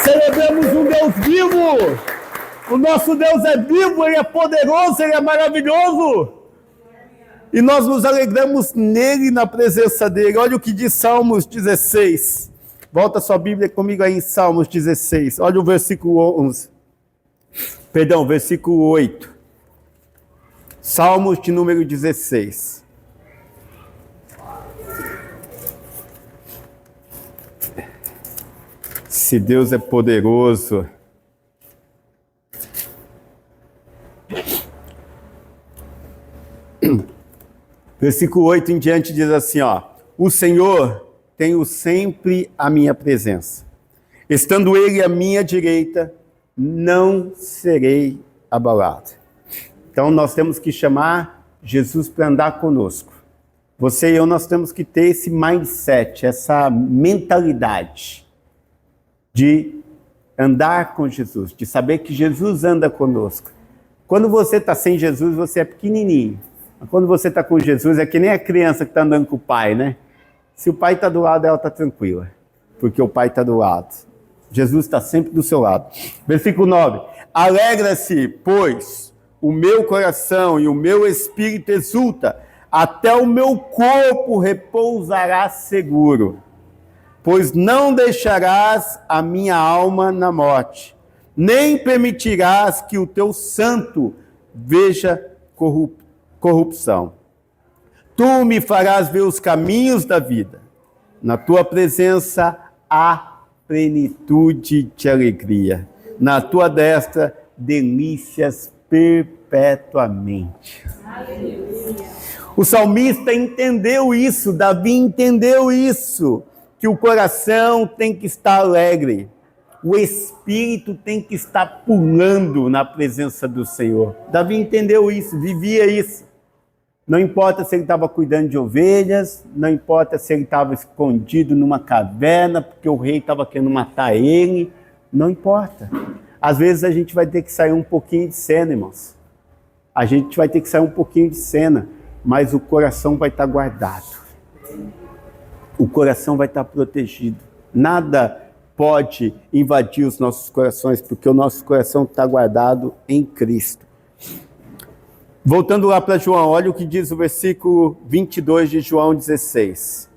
Celebramos um Deus vivo. O nosso Deus é vivo, Ele é poderoso, Ele é maravilhoso. E nós nos alegramos nele, na presença dele. Olha o que diz Salmos 16. Volta sua Bíblia comigo aí em Salmos 16. Olha o versículo 11. Perdão, versículo 8. Salmos de número 16. Se Deus é poderoso. Versículo 8 em diante diz assim, ó: o Senhor tenho sempre a minha presença. Estando Ele à minha direita, não serei abalado. Então nós temos que chamar Jesus para andar conosco. Você e eu, nós temos que ter esse mindset, essa mentalidade de andar com Jesus, de saber que Jesus anda conosco. Quando você está sem Jesus, você é pequenininho. Quando você está com Jesus, é que nem a criança que está andando com o pai, né? Se o pai está do lado, ela está tranquila, porque o pai está do lado. Jesus está sempre do seu lado. Versículo 9. Alegra-se, pois, o meu coração e o meu espírito exulta, até o meu corpo repousará seguro. Pois não deixarás a minha alma na morte, nem permitirás que o teu santo veja corrupção. Tu me farás ver os caminhos da vida. Na tua presença há plenitude de alegria. Na tua destra, delícias perpetuamente. O salmista entendeu isso, Davi entendeu isso, que o coração tem que estar alegre. O espírito tem que estar pulando na presença do Senhor. Davi entendeu isso, vivia isso. Não importa se ele estava cuidando de ovelhas, não importa se ele estava escondido numa caverna, porque o rei estava querendo matar ele, não importa. Às vezes a gente vai ter que sair um pouquinho de cena, irmãos. A gente vai ter que sair um pouquinho de cena, mas o coração vai estar guardado. O coração vai estar protegido. Nada pode invadir os nossos corações, porque o nosso coração está guardado em Cristo. Voltando lá para João, olha o que diz o versículo 22 de João 16.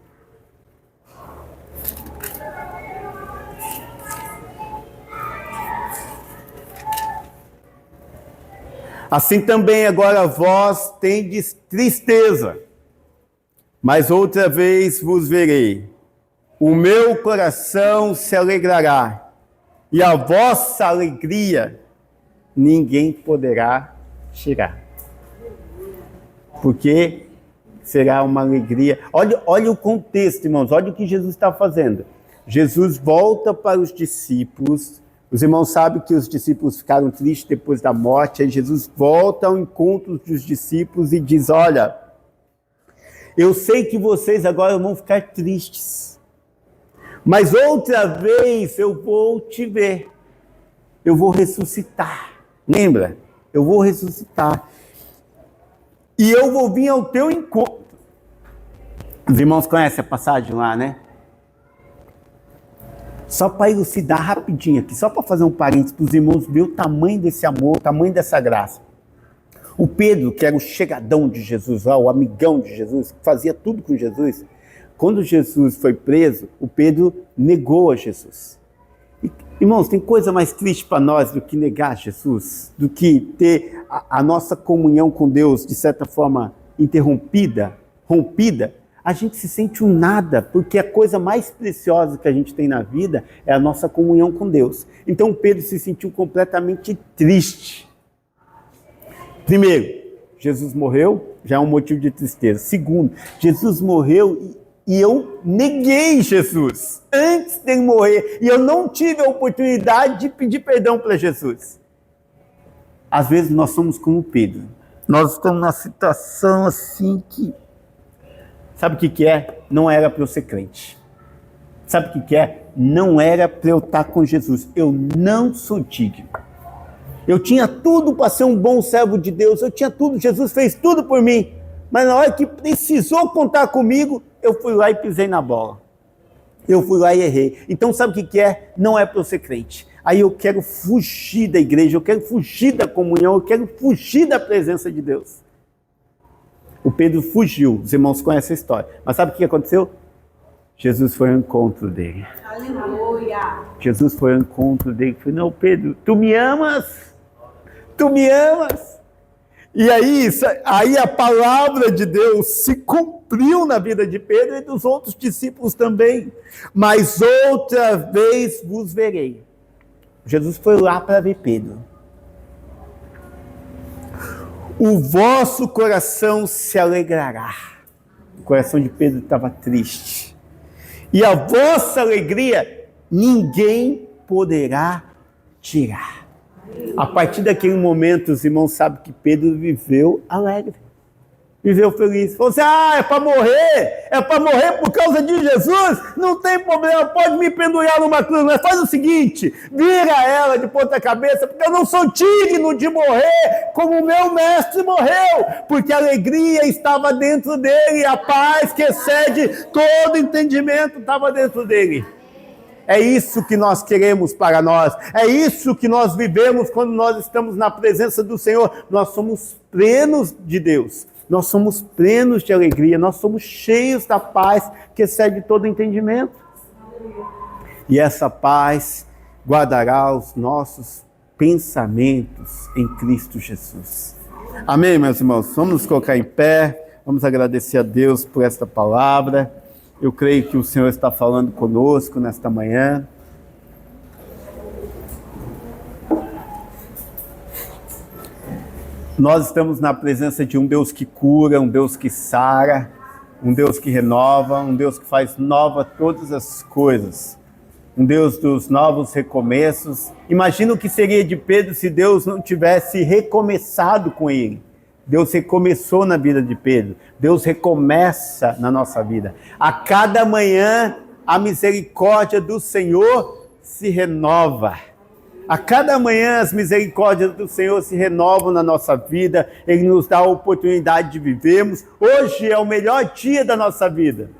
Assim também agora vós tendes tristeza, mas outra vez vos verei. O meu coração se alegrará, e a vossa alegria ninguém poderá tirar. Porque será uma alegria. Olha o contexto, irmãos, olha o que Jesus está fazendo. Jesus volta para os discípulos. Os irmãos sabem que os discípulos ficaram tristes depois da morte. Aí Jesus volta ao encontro dos discípulos e diz: olha, eu sei que vocês agora vão ficar tristes, mas outra vez eu vou te ver. Eu vou ressuscitar. Lembra? Eu vou ressuscitar. E eu vou vir ao teu encontro. Os irmãos conhecem a passagem lá, né? Só para elucidar rapidinho aqui, só para fazer um parênteses para os irmãos verem o tamanho desse amor, o tamanho dessa graça. O Pedro, que era o chegadão de Jesus lá, o amigão de Jesus, que fazia tudo com Jesus, quando Jesus foi preso, o Pedro negou a Jesus. Irmãos, tem coisa mais triste para nós do que negar Jesus, do que ter a nossa comunhão com Deus, de certa forma, interrompida, rompida. A gente se sente um nada, porque a coisa mais preciosa que a gente tem na vida é a nossa comunhão com Deus. Então Pedro se sentiu completamente triste. Primeiro, Jesus morreu, já é um motivo de tristeza. Segundo, Jesus morreu e eu neguei Jesus antes dele morrer. E eu não tive a oportunidade de pedir perdão para Jesus. Às vezes nós somos como Pedro. Nós estamos numa situação assim que... Sabe o que é? Não era para eu ser crente. Sabe o que é? Não era para eu estar com Jesus. Eu não sou digno. Eu tinha tudo para ser um bom servo de Deus. Eu tinha tudo. Jesus fez tudo por mim. Mas na hora que precisou contar comigo, eu fui lá e pisei na bola. Eu fui lá e errei. Então sabe o que é? Não é para eu ser crente. Aí eu quero fugir da igreja, eu quero fugir da comunhão, eu quero fugir da presença de Deus. O Pedro fugiu. Os irmãos conhecem a história. Mas sabe o que aconteceu? Jesus foi ao encontro dele. Aleluia! Jesus foi ao encontro dele. Falei, não, Pedro, tu me amas? Tu me amas? E aí a palavra de Deus se cumpriu na vida de Pedro e dos outros discípulos também. Mas outra vez vos verei. Jesus foi lá para ver Pedro. O vosso coração se alegrará. O coração de Pedro estava triste. E a vossa alegria ninguém poderá tirar. A partir daquele momento, os irmãos sabem que Pedro viveu alegre. Viveu feliz. Falou assim, é para morrer? É para morrer por causa de Jesus? Não tem problema, pode me pendurar numa cruz, mas faz o seguinte, vira ela de ponta cabeça, porque eu não sou digno de morrer como o meu mestre morreu, porque a alegria estava dentro dele, a paz que excede todo entendimento estava dentro dele. É isso que nós queremos para nós, é isso que nós vivemos quando nós estamos na presença do Senhor. Nós somos plenos de Deus, nós somos plenos de alegria, nós somos cheios da paz que excede todo entendimento. E essa paz guardará os nossos pensamentos em Cristo Jesus. Amém, meus irmãos? Vamos nos colocar em pé, vamos agradecer a Deus por esta palavra. Eu creio que o Senhor está falando conosco nesta manhã. Nós estamos na presença de um Deus que cura, um Deus que sara, um Deus que renova, um Deus que faz nova todas as coisas. Um Deus dos novos recomeços. Imagina o que seria de Pedro se Deus não tivesse recomeçado com ele. Deus recomeçou na vida de Pedro. Deus recomeça na nossa vida. A cada manhã, a misericórdia do Senhor se renova. A cada manhã, as misericórdias do Senhor se renovam na nossa vida. Ele nos dá a oportunidade de vivermos. Hoje é o melhor dia da nossa vida.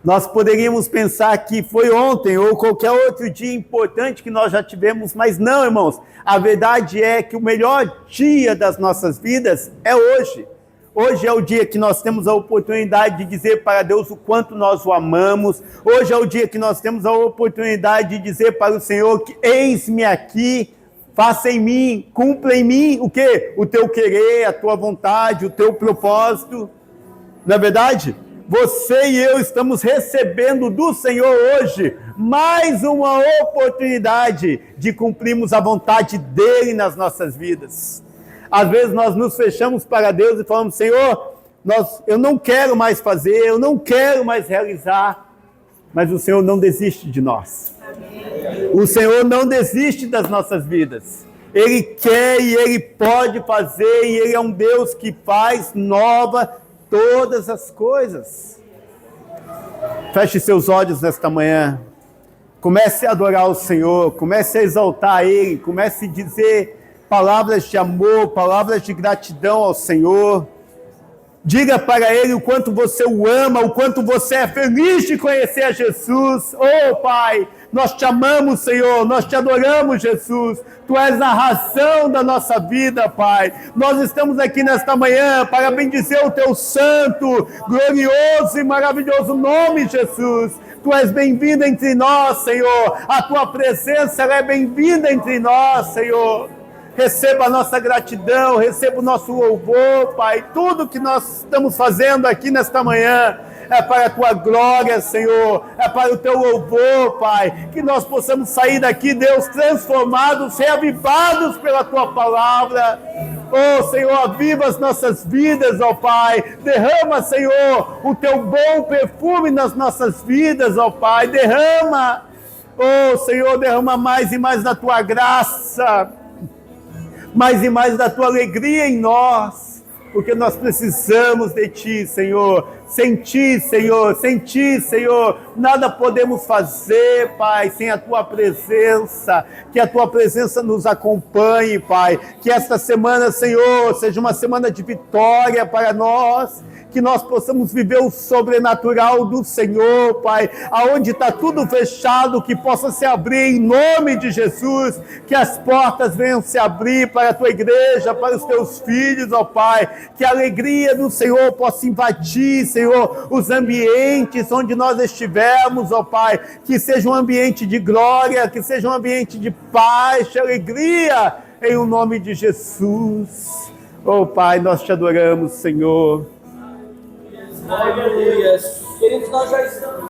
Nós poderíamos pensar que foi ontem ou qualquer outro dia importante que nós já tivemos, mas não, irmãos. A verdade é que o melhor dia das nossas vidas é hoje. Hoje é o dia que nós temos a oportunidade de dizer para Deus o quanto nós o amamos. Hoje é o dia que nós temos a oportunidade de dizer para o Senhor que eis-me aqui, faça em mim, cumpra em mim o quê? O teu querer, a tua vontade, o teu propósito. Não é verdade? Você e eu estamos recebendo do Senhor hoje mais uma oportunidade de cumprirmos a vontade dEle nas nossas vidas. Às vezes nós nos fechamos para Deus e falamos, Senhor, eu não quero mais fazer, eu não quero mais realizar, mas o Senhor não desiste de nós. O Senhor não desiste das nossas vidas. Ele quer e Ele pode fazer, e Ele é um Deus que faz nova todas as coisas. Feche seus olhos nesta manhã. Comece a adorar o Senhor, comece a exaltar Ele, comece a dizer palavras de amor, palavras de gratidão ao Senhor. Diga para Ele o quanto você o ama, o quanto você é feliz de conhecer a Jesus. Oh, Pai, nós te amamos, Senhor, nós te adoramos, Jesus. Tu és a razão da nossa vida, Pai. Nós estamos aqui nesta manhã para bendizer o Teu santo, glorioso e maravilhoso nome, Jesus. Tu és bem-vindo entre nós, Senhor. A Tua presença ela é bem-vinda entre nós, Senhor. Receba a nossa gratidão, receba o nosso louvor, Pai. Tudo que nós estamos fazendo aqui nesta manhã é para a Tua glória, Senhor. É para o Teu louvor, Pai. Que nós possamos sair daqui, Deus, transformados, reavivados pela Tua palavra. Oh, Senhor, aviva as nossas vidas, ó Pai. Derrama, Senhor, o Teu bom perfume nas nossas vidas, ó Pai. Derrama. Oh, Senhor, derrama mais e mais da Tua graça. Mais e mais da Tua alegria em nós. porque nós precisamos de Ti, Senhor. Sem Ti, Senhor, sem Ti, Senhor, nada podemos fazer, Pai, sem a Tua presença. Que a Tua presença nos acompanhe, Pai. Que esta semana, Senhor, seja uma semana de vitória para nós. Que nós possamos viver o sobrenatural do Senhor, Pai. Aonde está tudo fechado, que possa se abrir em nome de Jesus. Que as portas venham se abrir para a Tua igreja, para os Teus filhos, ó Pai. Que a alegria do Senhor possa invadir, Senhor, os ambientes onde nós estivermos, ó Pai. Que seja um ambiente de glória, que seja um ambiente de paz, de alegria, em o nome de Jesus. Ó Pai, nós Te adoramos, Senhor. Aleluia. Queridos, nós já estamos